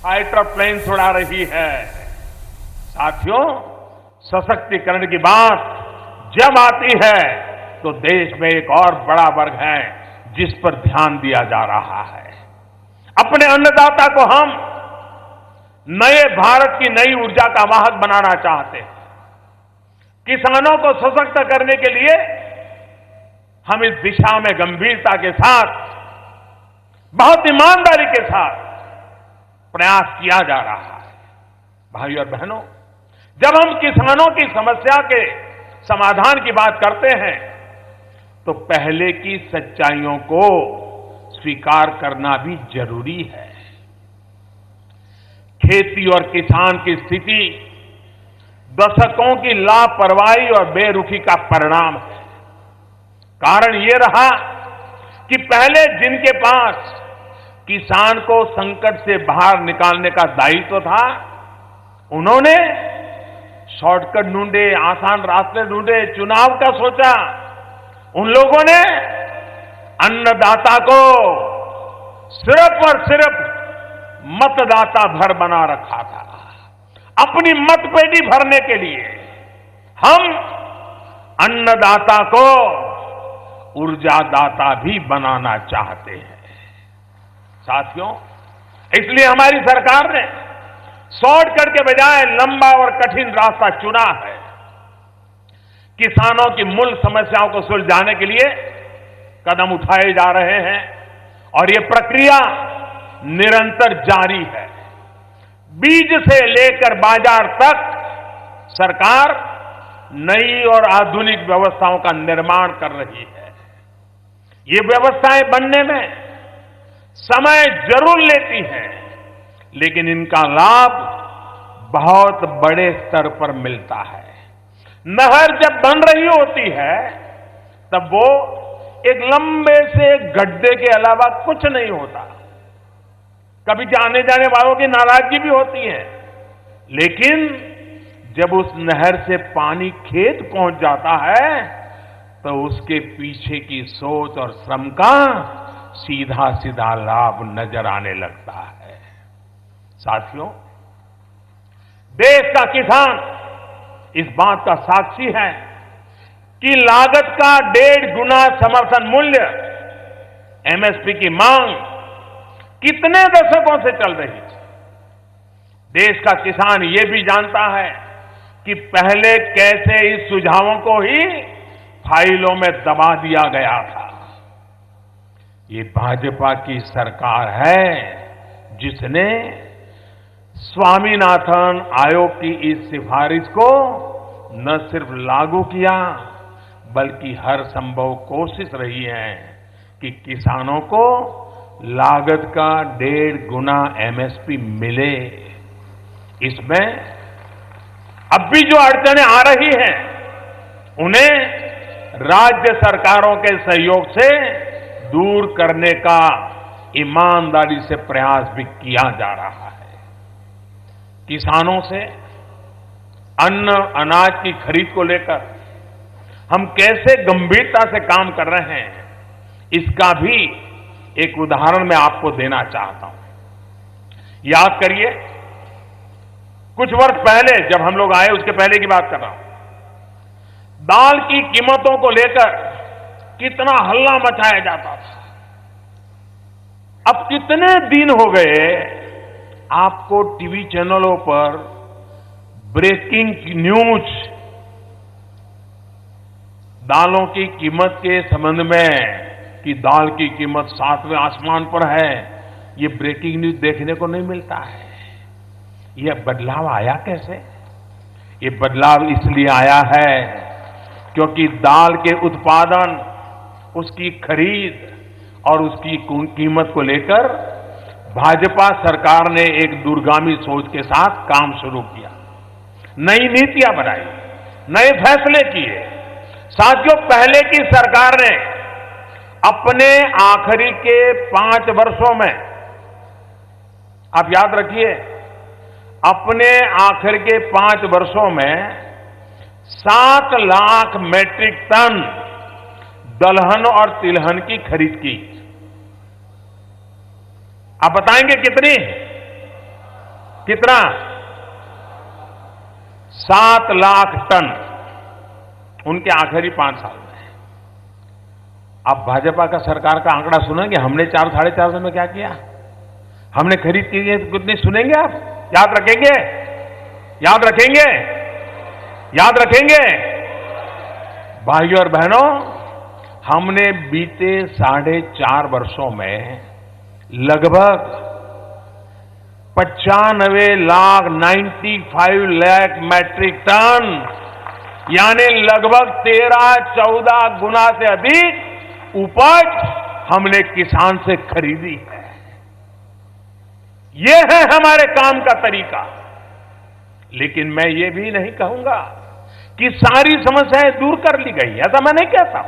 Fighter planes उड़ा रही है। साथियों, सशक्तिकरण की बात जब आती है तो देश में एक और बड़ा वर्ग है जिस पर ध्यान दिया जा रहा है। अपने अन्नदाता को हम नए भारत की नई ऊर्जा का वाहक बनाना चाहते हैं। किसानों को सशक्त करने के लिए हम इस दिशा में गंभीरता के साथ, बहुत ईमानदारी के साथ प्रयास किया जा रहा है। भाइयों और बहनों, जब हम किसानों की समस्या के समाधान की बात करते हैं तो पहले की सच्चाइयों को स्वीकार करना भी जरूरी है। खेती और किसान की स्थिति दशकों की लापरवाही और बेरुखी का परिणाम है। कारण ये रहा कि पहले जिनके पास किसान को संकट से बाहर निकालने का दायित्व था, उन्होंने शॉर्टकट ढूंढे, आसान रास्ते ढूंढे, चुनाव का सोचा। उन लोगों ने अन्नदाता को सिर्फ और सिर्फ मतदाता भर बना रखा था, अपनी मतपेटी भरने के लिए। हम अन्नदाता को ऊर्जादाता भी बनाना चाहते हैं। साथियों, इसलिए हमारी सरकार ने शॉर्टकट के बजाय लंबा और कठिन रास्ता चुना है। किसानों की मूल समस्याओं को सुलझाने के लिए कदम उठाए जा रहे हैं और ये प्रक्रिया निरंतर जारी है। बीज से लेकर बाजार तक सरकार नई और आधुनिक व्यवस्थाओं का निर्माण कर रही है। ये व्यवस्थाएं बनने में समय जरूर लेती हैं, लेकिन इनका लाभ बहुत बड़े स्तर पर मिलता है। नहर जब बन रही होती है तब वो एक लंबे से गड्ढे के अलावा कुछ नहीं होता। कभी आने जाने वालों की नाराजगी भी होती है, लेकिन जब उस नहर से पानी खेत पहुंच जाता है तो उसके पीछे की सोच और श्रम का सीधा सीधा लाभ नजर आने लगता है। साथियों, देश का किसान इस बात का साक्षी है कि लागत का 1.5 गुना समर्थन मूल्य एमएसपी की मांग कितने दशकों से चल रही थी। देश का किसान ये भी जानता है कि पहले कैसे इस सुझावों को ही फाइलों में दबा दिया गया था। ये भाजपा की सरकार है जिसने स्वामीनाथन आयोग की इस सिफारिश को न सिर्फ लागू किया, बल्कि हर संभव कोशिश रही है कि किसानों को लागत का 1.5 गुना एमएसपी मिले। इसमें अब भी जो अड़चनें आ रही हैं, उन्हें राज्य सरकारों के सहयोग से दूर करने का ईमानदारी से प्रयास भी किया जा रहा है। किसानों से अन्न अनाज की खरीद को लेकर हम कैसे गंभीरता से काम कर रहे हैं, इसका भी एक उदाहरण मैं आपको देना चाहता हूं। याद करिए, कुछ वर्ष पहले जब हम लोग आए, उसके पहले की बात कर रहा हूं, दाल की कीमतों को लेकर कितना हल्ला मचाया जाता था। अब कितने दिन हो गए आपको टीवी चैनलों पर ब्रेकिंग न्यूज दालों की कीमत के संबंध में कि दाल की कीमत 7वें आसमान पर है, ये ब्रेकिंग न्यूज देखने को नहीं मिलता है। यह बदलाव आया कैसे? ये बदलाव इसलिए आया है क्योंकि दाल के उत्पादन, उसकी खरीद और उसकी कीमत को लेकर भाजपा सरकार ने एक दूरगामी सोच के साथ काम शुरू किया, नई नीतियां बनाई, नए फैसले किए। साथियों, पहले की सरकार ने अपने आखिरी के 5 वर्षों में, आप याद रखिए, अपने आखिर के 5 वर्षों में 7 लाख मैट्रिक टन दलहन और तिलहन की खरीद की। आप बताएंगे कितनी? कितना? 7 लाख टन उनके आखिरी 5 साल में। आप भाजपा का सरकार का आंकड़ा सुनेंगे, हमने 4-4.5 साल में क्या किया, हमने खरीद की है कितनी, सुनेंगे आप? याद रखेंगे? याद रखेंगे? याद रखेंगे? भाइयों और बहनों, हमने बीते 4.5 वर्षों में लगभग 95 लाख मैट्रिक टन, यानी लगभग 13-14 गुना से अधिक उपज हमने किसान से खरीदी है। ये है हमारे काम का तरीका। लेकिन मैं ये भी नहीं कहूंगा कि सारी समस्याएं दूर कर ली गई, ऐसा मैं नहीं कहता।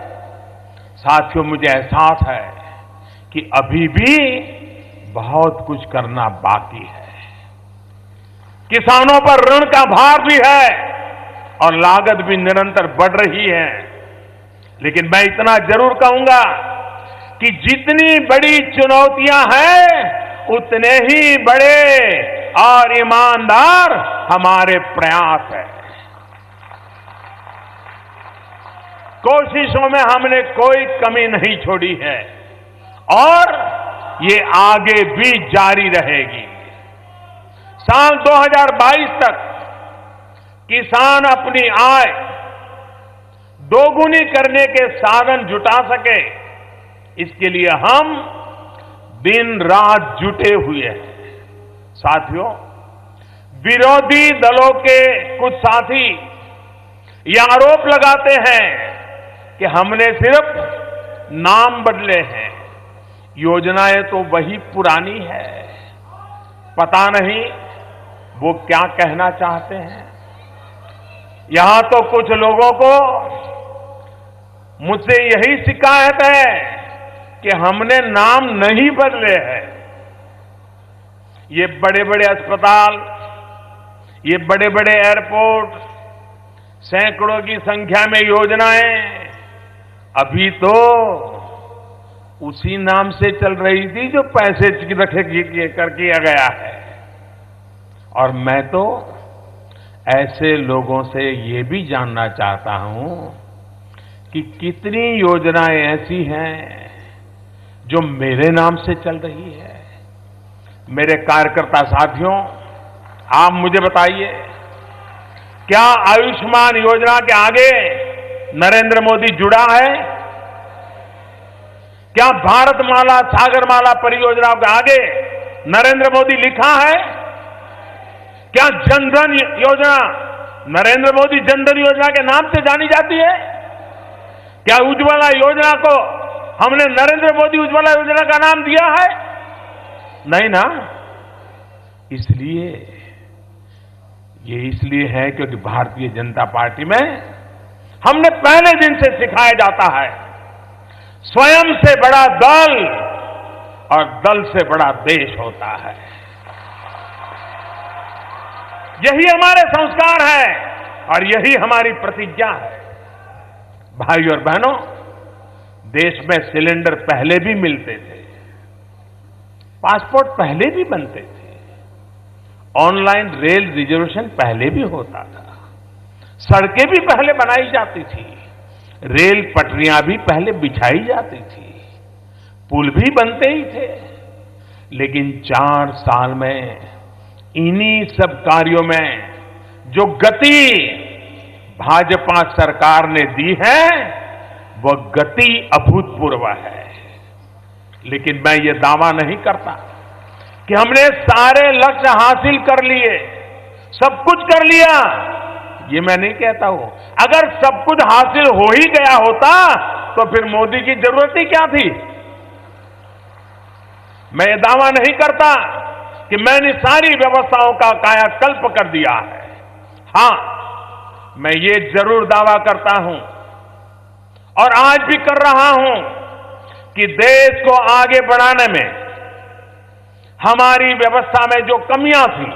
साथियों, मुझे एहसास है कि अभी भी बहुत कुछ करना बाकी है। किसानों पर ऋण का भार भी है और लागत भी निरंतर बढ़ रही है। लेकिन मैं इतना जरूर कहूंगा कि जितनी बड़ी चुनौतियां हैं, उतने ही बड़े और ईमानदार हमारे प्रयास हैं। कोशिशों में हमने कोई कमी नहीं छोड़ी है और ये आगे भी जारी रहेगी। साल 2022 तक किसान अपनी आय दोगुनी करने के साधन जुटा सके, इसके लिए हम दिन रात जुटे हुए हैं। साथियों, विरोधी दलों के कुछ साथी ये आरोप लगाते हैं कि हमने सिर्फ नाम बदले हैं, योजनाएं तो वही पुरानी है। पता नहीं वो क्या कहना चाहते हैं। यहां तो कुछ लोगों को मुझसे यही शिकायत है कि हमने नाम नहीं बदले हैं। ये बड़े बड़े अस्पताल, ये बड़े बड़े एयरपोर्ट, सैकड़ों की संख्या में योजनाएं अभी तो उसी नाम से चल रही थी जो पैसे कर किया गया है। और मैं तो ऐसे लोगों से ये भी जानना चाहता हूं कि कितनी योजनाएं ऐसी हैं जो मेरे नाम से चल रही है। मेरे कार्यकर्ता साथियों, आप मुझे बताइए, क्या आयुष्मान योजना के आगे नरेंद्र मोदी जुड़ा है? क्या भारतमाला सागरमाला परियोजनाओं के आगे नरेंद्र मोदी लिखा है? क्या जनधन योजना नरेंद्र मोदी जनधन योजना के नाम से जानी जाती है? क्या उज्ज्वला योजना को हमने नरेंद्र मोदी उज्ज्वला योजना का नाम दिया है? नहीं ना। इसलिए है क्योंकि भारतीय जनता पार्टी में हमने पहले दिन से सिखाया जाता है, स्वयं से बड़ा दल और दल से बड़ा देश होता है। यही हमारे संस्कार है और यही हमारी प्रतिज्ञा है। भाइयों और बहनों, देश में सिलेंडर पहले भी मिलते थे, पासपोर्ट पहले भी बनते थे, ऑनलाइन रेल रिजर्वेशन पहले भी होता था, सड़कें भी पहले बनाई जाती थी, रेल पटरियां भी पहले बिछाई जाती थी, पुल भी बनते ही थे। लेकिन 4 साल में इन्हीं सब कार्यों में जो गति भाजपा सरकार ने दी है, वह गति अभूतपूर्व है। लेकिन मैं ये दावा नहीं करता कि हमने सारे लक्ष्य हासिल कर लिए, सब कुछ कर लिया, ये मैं नहीं कहता हूं। अगर सब कुछ हासिल हो ही गया होता तो फिर मोदी की जरूरत ही क्या थी? मैं ये दावा नहीं करता कि मैंने सारी व्यवस्थाओं का कायाकल्प कर दिया है। हां, मैं ये जरूर दावा करता हूं और आज भी कर रहा हूं कि देश को आगे बढ़ाने में हमारी व्यवस्था में जो कमियां थी,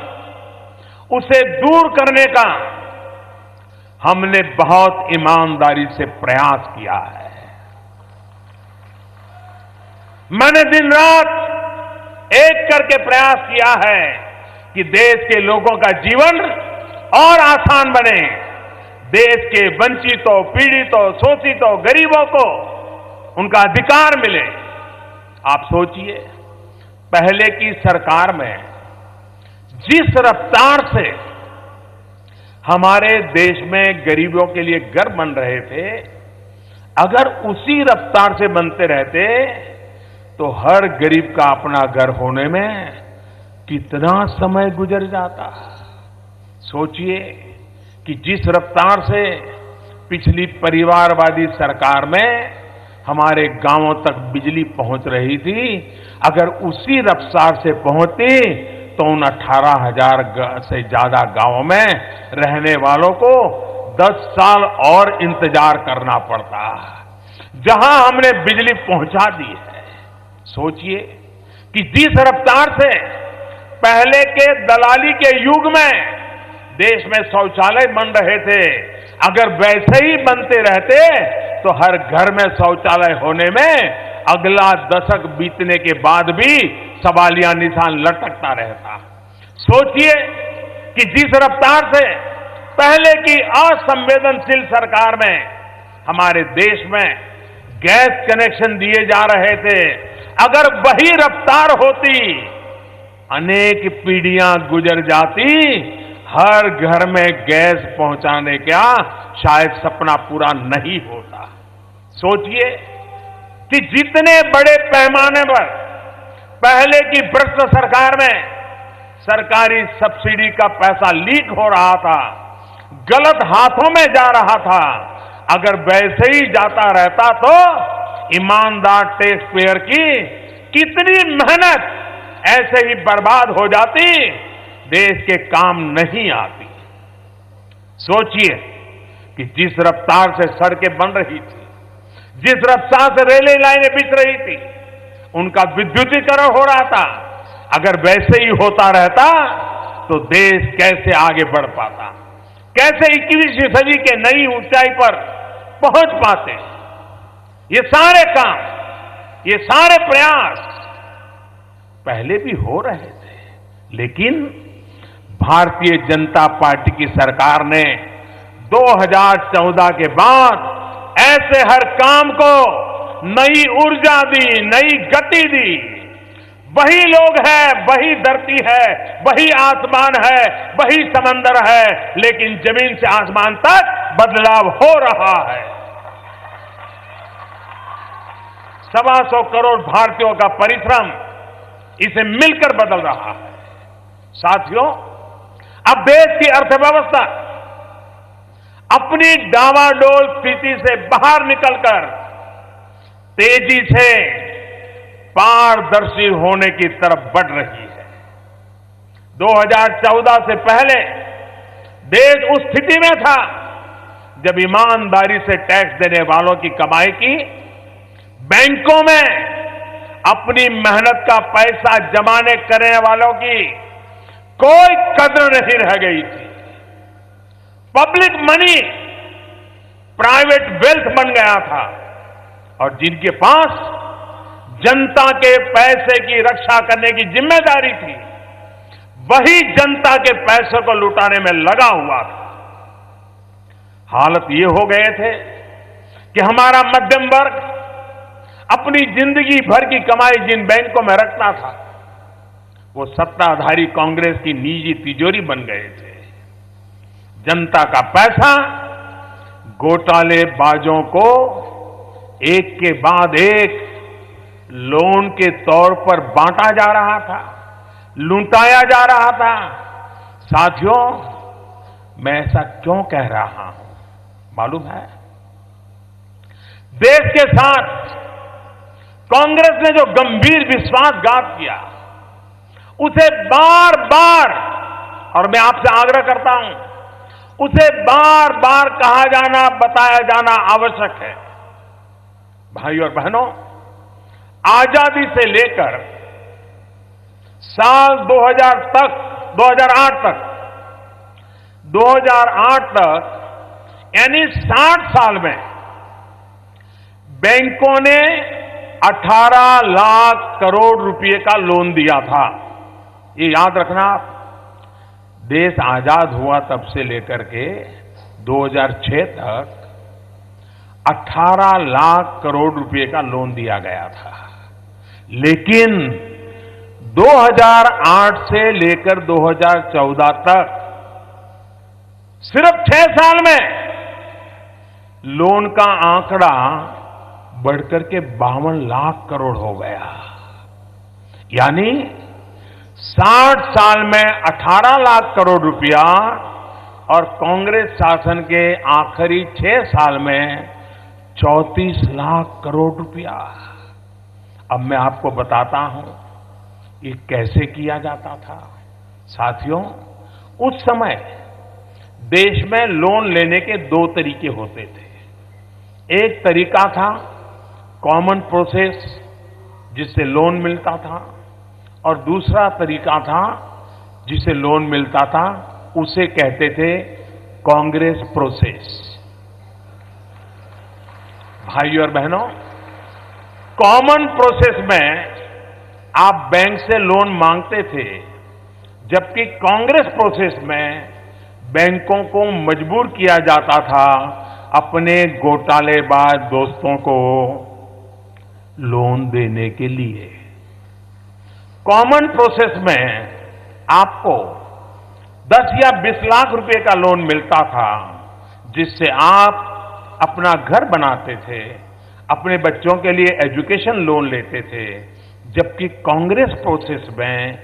उसे दूर करने का हमने बहुत ईमानदारी से प्रयास किया है। मैंने दिन रात एक करके प्रयास किया है कि देश के लोगों का जीवन और आसान बने, देश के वंचितों, पीड़ितों, शोषितों, गरीबों को उनका अधिकार मिले। आप सोचिए, पहले की सरकार में जिस रफ्तार से हमारे देश में गरीबों के लिए घर बन रहे थे, अगर उसी रफ्तार से बनते रहते तो हर गरीब का अपना घर होने में कितना समय गुजर जाता। सोचिए कि जिस रफ्तार से पिछली परिवारवादी सरकार में हमारे गांवों तक बिजली पहुंच रही थी, अगर उसी रफ्तार से पहुंचती तो उन 18,000 से ज्यादा गांवों में रहने वालों को 10 साल और इंतजार करना पड़ता। जहां हमने बिजली पहुंचा दी है, सोचिए कि जिस रफ्तार से पहले के दलाली के युग में देश में शौचालय बन रहे थे, अगर वैसे ही बनते रहते तो हर घर में शौचालय होने में अगला दशक बीतने के बाद भी सवालिया निशान लटकता रहता। सोचिए कि जिस रफ्तार से पहले की असंवेदनशील सरकार में हमारे देश में गैस कनेक्शन दिए जा रहे थे, अगर वही रफ्तार होती, अनेक पीढ़ियां गुजर जाती, हर घर में गैस पहुंचाने का शायद सपना पूरा नहीं होता। सोचिए कि जितने बड़े पैमाने पर पहले की भ्रष्ट सरकार में सरकारी सब्सिडी का पैसा लीक हो रहा था, गलत हाथों में जा रहा था, अगर वैसे ही जाता रहता तो ईमानदार टैक्स पेयर की कितनी मेहनत ऐसे ही बर्बाद हो जाती, देश के काम नहीं आती। सोचिए कि जिस रफ्तार से सड़कें बन रही थी, जिस रफ्तार से रेलवे लाइनें बिछ रही थी, उनका विद्युतीकरण हो रहा था, अगर वैसे ही होता रहता तो देश कैसे आगे बढ़ पाता, कैसे 21वीं सदी के नई ऊंचाई पर पहुंच पाते। ये सारे काम, ये सारे प्रयास पहले भी हो रहे थे, लेकिन भारतीय जनता पार्टी की सरकार ने 2014 के बाद ऐसे हर काम को नई ऊर्जा दी, नई गति दी। वही लोग हैं, वही धरती है, वही आसमान है, वही समंदर है, लेकिन जमीन से आसमान तक बदलाव हो रहा है। 125 करोड़ भारतीयों का परिश्रम इसे मिलकर बदल रहा है। साथियों, अब देश की अर्थव्यवस्था अपनी डावाडोल स्थिति से बाहर निकलकर तेजी से पारदर्शी होने की तरफ बढ़ रही है। 2014 से पहले देश उस स्थिति में था जब ईमानदारी से टैक्स देने वालों की कमाई की बैंकों में अपनी मेहनत का पैसा जमाने करने वालों की कोई कदर नहीं रह गई थी। पब्लिक मनी प्राइवेट वेल्थ बन गया था और जिनके पास जनता के पैसे की रक्षा करने की जिम्मेदारी थी, वही जनता के पैसे को लुटाने में लगा हुआ था। हालत ये हो गए थे कि हमारा मध्यम वर्ग अपनी जिंदगी भर की कमाई जिन बैंकों में रखता था, वो सत्ताधारी कांग्रेस की निजी तिजोरी बन गए थे। जनता का पैसा घोटालेबाजों को एक के बाद एक लोन के तौर पर बांटा जा रहा था, लुटाया जा रहा था। साथियों, मैं ऐसा क्यों कह रहा हूं मालूम है? देश के साथ कांग्रेस ने जो गंभीर विश्वासघात किया, उसे बार बार, और मैं आपसे आग्रह करता हूं, उसे बार बार कहा जाना, बताया जाना आवश्यक है। भाइयों और बहनों, आजादी से लेकर साल 2008 तक यानी 60 साल में बैंकों ने 18 लाख करोड़ रुपए का लोन दिया था। ये याद रखना आप, देश आजाद हुआ तब से लेकर के 2006 तक 18 लाख करोड़ रुपए का लोन दिया गया था। लेकिन 2008 से लेकर 2014 तक सिर्फ 6 साल में लोन का आंकड़ा बढ़कर के 52 लाख करोड़ हो गया। यानी 60 साल में 18 लाख करोड़ रुपया और कांग्रेस शासन के आखिरी 6 साल में 34 लाख करोड़ रुपया। अब मैं आपको बताता हूं ये कैसे किया जाता था। साथियों, उस समय देश में लोन लेने के 2 तरीके होते थे। एक तरीका था कॉमन प्रोसेस, जिससे लोन मिलता था, और दूसरा तरीका था जिसे लोन मिलता था उसे कहते थे कांग्रेस प्रोसेस। भाइयों और बहनों, कॉमन प्रोसेस में आप बैंक से लोन मांगते थे, जबकि कांग्रेस प्रोसेस में बैंकों को मजबूर किया जाता था अपने घोटालेबाज दोस्तों को लोन देने के लिए। कॉमन प्रोसेस में आपको 10 या 20 लाख रुपए का लोन मिलता था, जिससे आप अपना घर बनाते थे, अपने बच्चों के लिए एजुकेशन लोन लेते थे। जबकि कांग्रेस प्रोसेस में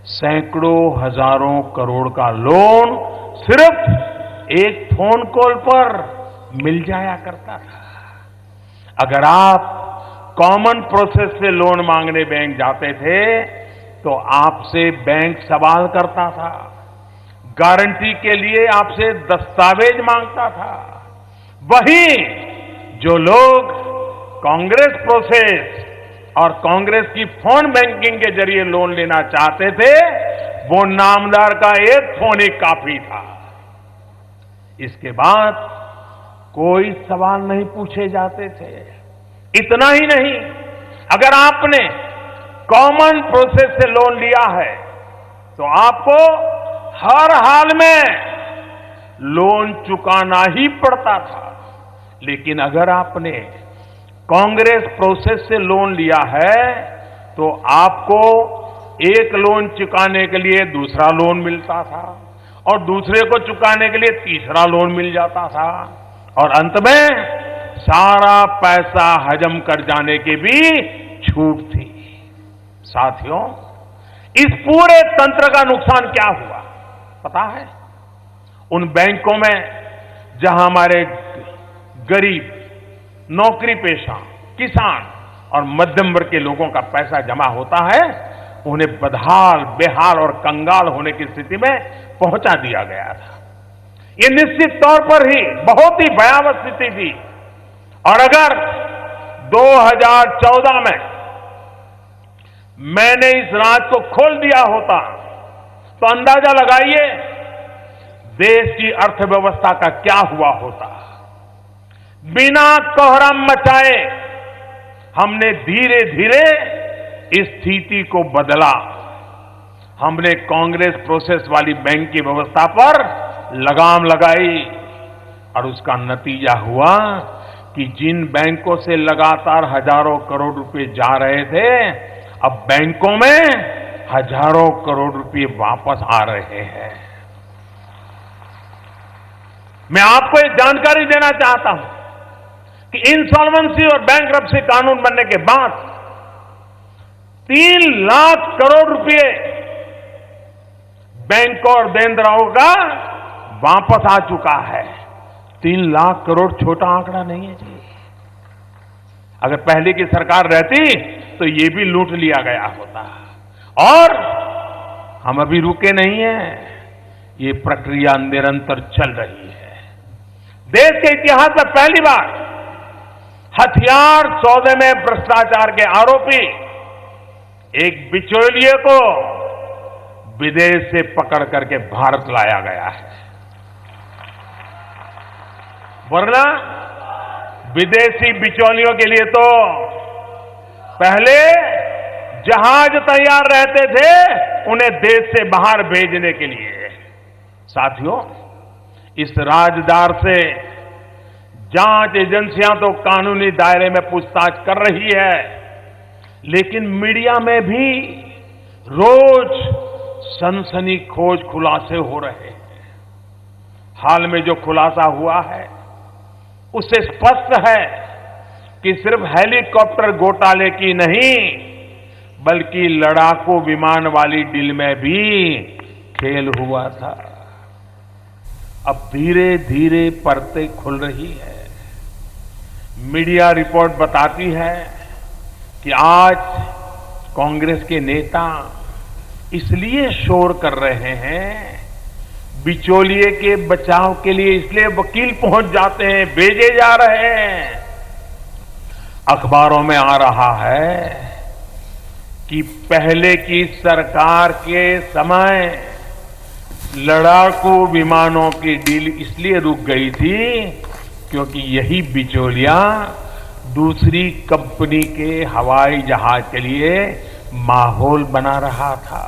सैकड़ों हजारों करोड़ का लोन सिर्फ एक फोन कॉल पर मिल जाया करता था। अगर आप कॉमन प्रोसेस से लोन मांगने बैंक जाते थे तो आपसे बैंक सवाल करता था, गारंटी के लिए आपसे दस्तावेज मांगता था। वहीं जो लोग कांग्रेस प्रोसेस और कांग्रेस की फोन बैंकिंग के जरिए लोन लेना चाहते थे, वो नामदार का एक फोन ही काफी था। इसके बाद कोई सवाल नहीं पूछे जाते थे। इतना ही नहीं, अगर आपने कॉमन प्रोसेस से लोन लिया है तो आपको हर हाल में लोन चुकाना ही पड़ता था। लेकिन अगर आपने कांग्रेस प्रोसेस से लोन लिया है तो आपको एक लोन चुकाने के लिए दूसरा लोन मिलता था, और दूसरे को चुकाने के लिए तीसरा लोन मिल जाता था, और अंत में सारा पैसा हजम कर जाने की भी छूट थी। साथियों, इस पूरे तंत्र का नुकसान क्या हुआ पता है? उन बैंकों में जहां हमारे गरीब, नौकरी पेशा, किसान और मध्यम वर्ग के लोगों का पैसा जमा होता है, उन्हें बदहाल, बेहाल और कंगाल होने की स्थिति में पहुंचा दिया गया था। ये निश्चित तौर पर ही बहुत ही भयावह स्थिति थी। और अगर 2014 में मैंने इस राज को खोल दिया होता तो अंदाजा लगाइए देश की अर्थव्यवस्था का क्या हुआ होता। बिना कोहराम मचाए हमने धीरे धीरे इस स्थिति को बदला। हमने कांग्रेस प्रोसेस वाली बैंक की व्यवस्था पर लगाम लगाई, और उसका नतीजा हुआ कि जिन बैंकों से लगातार हजारों करोड़ रुपए जा रहे थे, अब बैंकों में हजारों करोड़ रुपए वापस आ रहे हैं। मैं आपको एक जानकारी देना चाहता हूं कि इंसॉल्वेंसी और बैंकरप्सी कानून बनने के बाद 3 लाख करोड़ रुपए बैंकों और देनदारों का वापस आ चुका है। 3 लाख करोड़ छोटा आंकड़ा नहीं है जी। अगर पहले की सरकार रहती तो ये भी लूट लिया गया होता। और हम अभी रुके नहीं हैं, ये प्रक्रिया निरंतर चल रही है। देश के इतिहास में पहली बार हथियार सौदे में भ्रष्टाचार के आरोपी एक बिचौलिए को विदेश से पकड़ करके भारत लाया गया है। वरना विदेशी बिचौलियों के लिए तो पहले जहाज तैयार रहते थे उन्हें देश से बाहर भेजने के लिए। साथियों, इस राजदार से जांच एजेंसियां तो कानूनी दायरे में पूछताछ कर रही है, लेकिन मीडिया में भी रोज सनसनीखेज खुलासे हो रहे हैं। हाल में जो खुलासा हुआ है उससे स्पष्ट है कि सिर्फ हेलीकॉप्टर घोटाले की नहीं बल्कि लड़ाकू विमान वाली डील में भी खेल हुआ था। अब धीरे धीरे परतें खुल रही है। मीडिया रिपोर्ट बताती है कि आज कांग्रेस के नेता इसलिए शोर कर रहे हैं, बिचौलिए के बचाव के लिए इसलिए वकील पहुंच जाते हैं, भेजे जा रहे हैं। अखबारों में आ रहा है कि पहले की सरकार के समय लड़ाकू विमानों की डील इसलिए रुक गई थी क्योंकि यही बिचौलिया दूसरी कंपनी के हवाई जहाज के लिए माहौल बना रहा था।